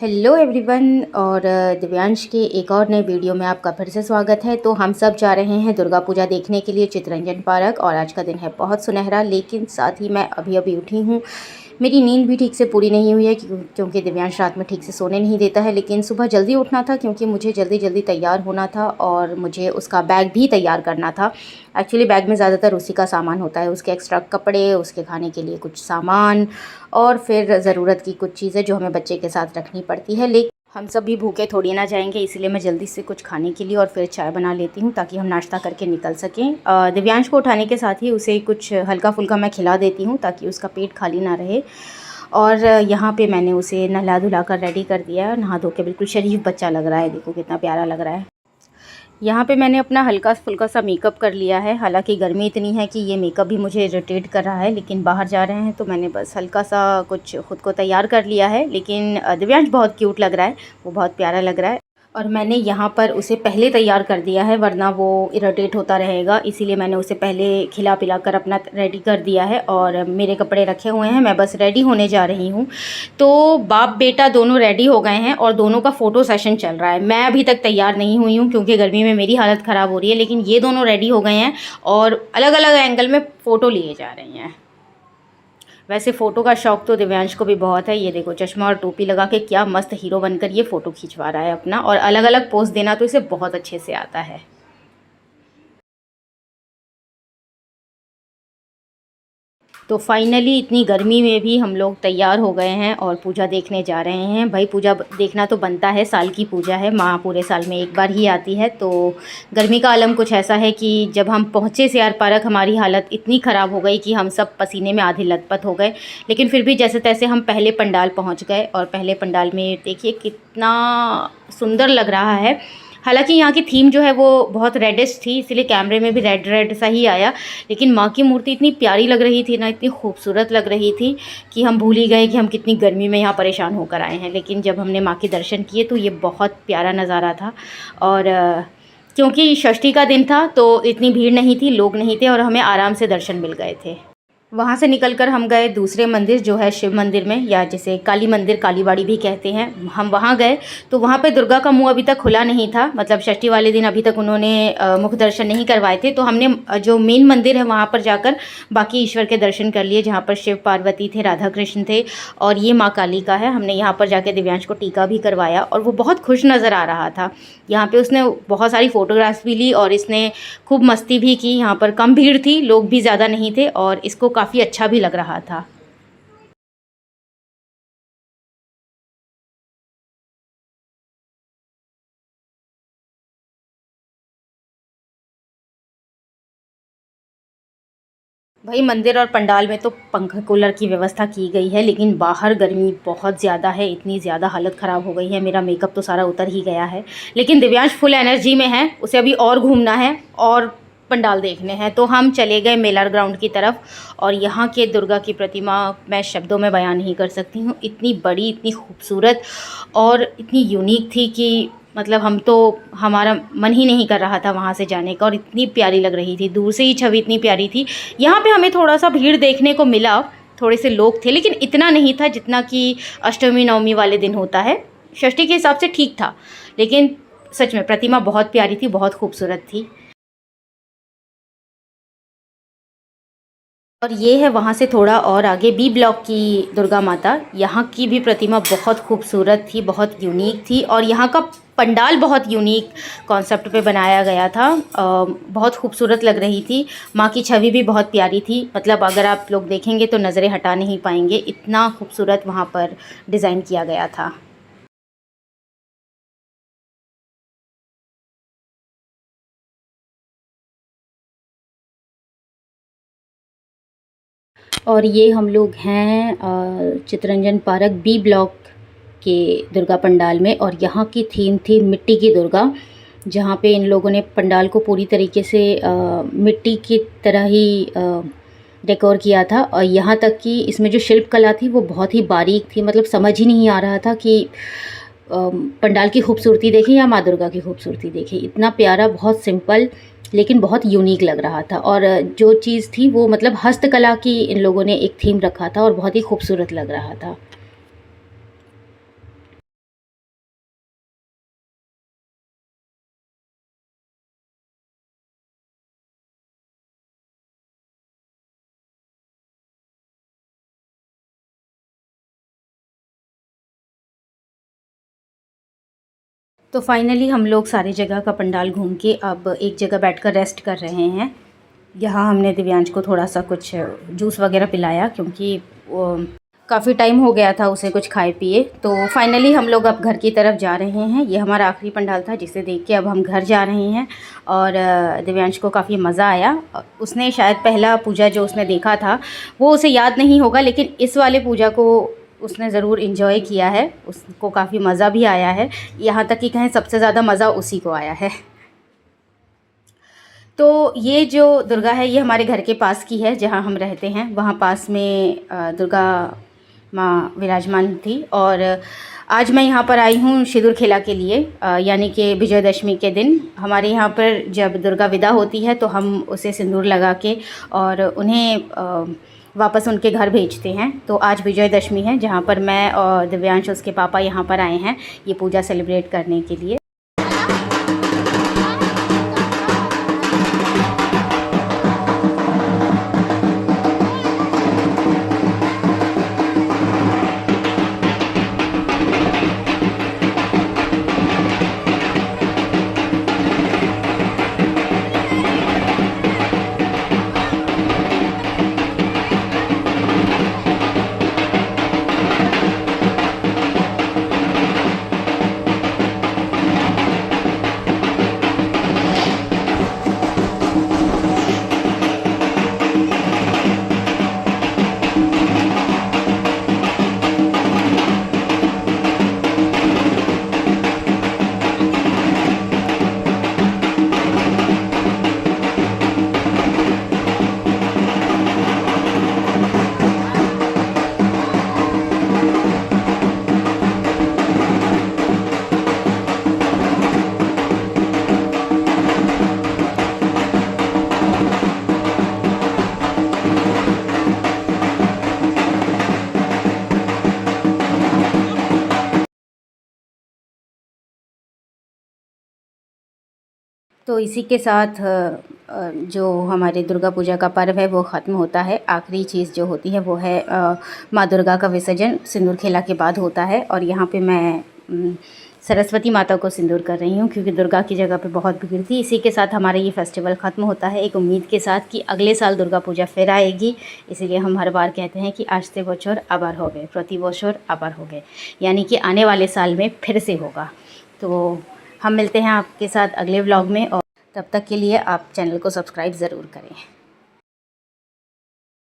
Hello everyone और दिव्यांश के एक और नए वीडियो में आपका फिर से स्वागत है। तो हम सब जा रहे हैं दुर्गा पूजा देखने के लिए चित्तरंजन पार्क और आज का दिन है बहुत सुनहरा, लेकिन साथ ही मैं अभी उठी हूँ। मेरी नींद भी ठीक से पूरी नहीं हुई है क्योंकि दिव्यांश रात में ठीक से सोने नहीं देता है। लेकिन सुबह जल्दी उठना था क्योंकि मुझे जल्दी तैयार होना था और मुझे उसका बैग भी तैयार करना था। एक्चुअली बैग में ज़्यादातर उसी का सामान होता है, उसके एक्स्ट्रा कपड़े, उसके खाने के लिए कुछ सामान और फिर ज़रूरत की कुछ चीज़ें जो हमें बच्चे के साथ रखनी पड़ती है। लेकिन हम सब भी भूखे थोड़ी ना जाएंगे, इसलिए मैं जल्दी से कुछ खाने के लिए और फिर चाय बना लेती हूँ ताकि हम नाश्ता करके निकल सकें। दिव्यांश को उठाने के साथ ही उसे कुछ हल्का फुल्का मैं खिला देती हूँ ताकि उसका पेट खाली ना रहे। और यहाँ पे मैंने उसे नहला धुला कर रेडी कर दिया है, नहा धो के बिल्कुल शरीफ बच्चा लग रहा है। देखो कितना प्यारा लग रहा है। यहाँ पे मैंने अपना हल्का फुल्का सा मेकअप कर लिया है। हालांकि गर्मी इतनी है कि ये मेकअप भी मुझे इरिटेट कर रहा है, लेकिन बाहर जा रहे हैं तो मैंने बस हल्का सा कुछ ख़ुद को तैयार कर लिया है। लेकिन दिव्यांश बहुत क्यूट लग रहा है, वो बहुत प्यारा लग रहा है और मैंने यहाँ पर उसे पहले तैयार कर दिया है, वरना वो इरिटेट होता रहेगा। इसीलिए मैंने उसे पहले खिला पिला कर अपना रेडी कर दिया है और मेरे कपड़े रखे हुए हैं, मैं बस रेडी होने जा रही हूँ। तो बाप बेटा दोनों रेडी हो गए हैं और दोनों का फ़ोटो सेशन चल रहा है। मैं अभी तक तैयार नहीं हुई हूँ क्योंकि गर्मी में मेरी हालत ख़राब हो रही है, लेकिन ये दोनों रेडी हो गए हैं और अलग अलग एंगल में फ़ोटो लिए जा रही हैं। वैसे फ़ोटो का शौक़ तो दिव्यांश को भी बहुत है। ये देखो चश्मा और टोपी लगा के क्या मस्त हीरो बनकर ये फ़ोटो खिंचवा रहा है अपना, और अलग अलग पोज देना तो इसे बहुत अच्छे से आता है। तो फाइनली इतनी गर्मी में भी हम लोग तैयार हो गए हैं और पूजा देखने जा रहे हैं। भाई पूजा देखना तो बनता है, साल की पूजा है, माँ पूरे साल में एक बार ही आती है। तो गर्मी का आलम कुछ ऐसा है कि जब हम पहुँचे सीआर पार्क हमारी हालत इतनी ख़राब हो गई कि हम सब पसीने में आधे लथपथ हो गए। लेकिन फिर भी जैसे तैसे हम पहले पंडाल पहुँच गए और पहले पंडाल में देखिए कितना सुंदर लग रहा है। हालांकि यहाँ की थीम जो है वो बहुत रेडिश थी, इसलिए कैमरे में भी रेड सा ही आया। लेकिन माँ की मूर्ति इतनी प्यारी लग रही थी ना, इतनी खूबसूरत लग रही थी कि हम भूल ही गए कि हम कितनी गर्मी में यहाँ परेशान होकर आए हैं। लेकिन जब हमने माँ के दर्शन किए तो ये बहुत प्यारा नज़ारा था। और क्योंकि षष्ठी का दिन था तो इतनी भीड़ नहीं थी, लोग नहीं थे और हमें आराम से दर्शन मिल गए थे। वहाँ से निकलकर हम गए दूसरे मंदिर जो है शिव मंदिर में, या जिसे काली मंदिर कालीबाड़ी भी कहते हैं। हम वहाँ गए तो वहाँ पे दुर्गा का मुंह अभी तक खुला नहीं था, मतलब षष्ठी वाले दिन अभी तक उन्होंने मुख दर्शन नहीं करवाए थे। तो हमने जो मेन मंदिर है वहाँ पर जाकर बाकी ईश्वर के दर्शन कर लिए, जहाँ पर शिव पार्वती थे, राधा कृष्ण थे और ये माँ काली का है। हमने यहाँ पर जाके दिव्यांश को टीका भी करवाया और वो बहुत खुश नज़र आ रहा था। यहाँ पर उसने बहुत सारी फ़ोटोग्राफ्स भी ली और इसने खूब मस्ती भी की। यहाँ पर कम भीड़ थी, लोग भी ज़्यादा नहीं थे और इसको काफ़ी अच्छा भी लग रहा था। भाई मंदिर और पंडाल में तो पंखा कूलर की व्यवस्था की गई है, लेकिन बाहर गर्मी बहुत ज़्यादा है, इतनी ज़्यादा हालत ख़राब हो गई है। मेरा मेकअप तो सारा उतर ही गया है, लेकिन दिव्यांश फुल एनर्जी में है, उसे अभी और घूमना है और पंडाल देखने हैं। तो हम चले गए मेला ग्राउंड की तरफ और यहाँ के दुर्गा की प्रतिमा मैं शब्दों में बयान नहीं कर सकती हूँ। इतनी बड़ी, इतनी खूबसूरत और इतनी यूनिक थी कि मतलब हमारा मन ही नहीं कर रहा था वहाँ से जाने का, और इतनी प्यारी लग रही थी, दूर से ही छवि इतनी प्यारी थी। यहाँ पे हमें थोड़ा सा भीड़ देखने को मिला, थोड़े से लोग थे, लेकिन इतना नहीं था जितना कि अष्टमी नवमी वाले दिन होता है। षष्ठी के हिसाब से ठीक था, लेकिन सच में प्रतिमा बहुत प्यारी थी, बहुत खूबसूरत थी। और ये है वहाँ से थोड़ा और आगे बी ब्लॉक की दुर्गा माता। यहाँ की भी प्रतिमा बहुत खूबसूरत थी, बहुत यूनिक थी और यहाँ का पंडाल बहुत यूनिक कॉन्सेप्ट पे बनाया गया था। बहुत खूबसूरत लग रही थी। माँ की छवि भी बहुत प्यारी थी, मतलब अगर आप लोग देखेंगे तो नज़रें हटा नहीं पाएंगे, इतना खूबसूरत वहाँ पर डिज़ाइन किया गया था। और ये हम लोग हैं चित्तरंजन पार्क बी ब्लॉक के दुर्गा पंडाल में, और यहाँ की थीम थी मिट्टी की दुर्गा, जहाँ पे इन लोगों ने पंडाल को पूरी तरीके से मिट्टी की तरह ही डेकोर किया था। और यहाँ तक कि इसमें जो शिल्प कला थी वो बहुत ही बारीक थी, मतलब समझ ही नहीं आ रहा था कि पंडाल की खूबसूरती देखें या माँ दुर्गा की खूबसूरती देखें। इतना प्यारा, बहुत सिंपल लेकिन बहुत यूनिक लग रहा था। और जो चीज़ थी वो मतलब हस्तकला की इन लोगों ने एक थीम रखा था और बहुत ही खूबसूरत लग रहा था। तो फाइनली हम लोग सारी जगह का पंडाल घूम के अब एक जगह बैठकर रेस्ट कर रहे हैं। यहाँ हमने दिव्यांश को थोड़ा सा कुछ जूस वगैरह पिलाया क्योंकि काफ़ी टाइम हो गया था उसे कुछ खाए पिए। तो फाइनली हम लोग अब घर की तरफ जा रहे हैं। ये हमारा आखिरी पंडाल था जिसे देख के अब हम घर जा रहे हैं। और दिव्यांश को काफ़ी मज़ा आया। उसने शायद पहला पूजा जो उसने देखा था वो उसे याद नहीं होगा, लेकिन इस वाले पूजा को उसने ज़रूर इन्जॉय किया है। उसको काफ़ी मज़ा भी आया है। यहाँ तक कि कहें सबसे ज़्यादा मज़ा उसी को आया है। तो ये जो दुर्गा है ये हमारे घर के पास की है, जहाँ हम रहते हैं वहाँ पास में दुर्गा माँ विराजमान थी। और आज मैं यहाँ पर आई हूँ सिंदूर खेला के लिए, यानी कि विजयदशमी के दिन हमारे यहाँ पर जब दुर्गा विदा होती है तो हम उसे सिंदूर लगा के और उन्हें वापस उनके घर भेजते हैं। तो आज विजयदशमी है जहाँ पर मैं और दिव्यांश उसके पापा यहाँ पर आए हैं ये पूजा सेलिब्रेट करने के लिए। तो इसी के साथ जो हमारे दुर्गा पूजा का पर्व है वो ख़त्म होता है। आखिरी चीज़ जो होती है वो है माँ दुर्गा का विसर्जन सिंदूर खेला के बाद होता है। और यहाँ पे मैं सरस्वती माता को सिंदूर कर रही हूँ क्योंकि दुर्गा की जगह पे बहुत भीड़ थी। इसी के साथ हमारा ये फेस्टिवल ख़त्म होता है, एक उम्मीद के साथ कि अगले साल दुर्गा पूजा फिर आएगी। इसीलिए हम हर बार कहते हैं कि आस्ते बछर आबार हो गए, प्रति बछर आबार हो गए, यानी कि आने वाले साल में फिर से होगा। तो हम मिलते हैं आपके साथ अगले व्लॉग में, और तब तक के लिए आप चैनल को सब्सक्राइब ज़रूर करें।